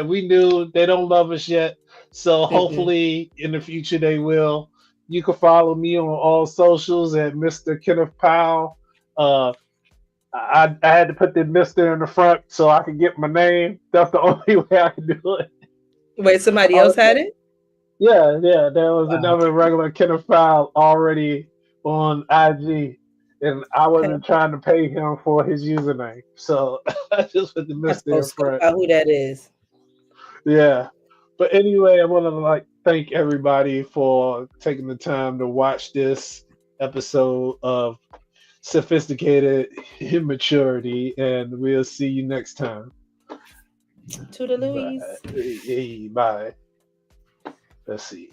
A: we knew they don't love us yet. So hopefully in the future they will. You can follow me on all socials at Mr. Kenneth Powell. I had to put the Mr. in the front so I could get my name. That's the only way I can do it.
B: Wait, somebody else had it?
A: Yeah. There was another regular Kenneth Powell already on IG, and I wasn't trying to pay him for his username, so I just put the Mr. in front.
B: Who that is?
A: Yeah, but anyway, I want to thank everybody for taking the time to watch this episode of Sophisticated Immaturity, and we'll see you next time.
B: Toodaloo.
A: Bye. Let's see.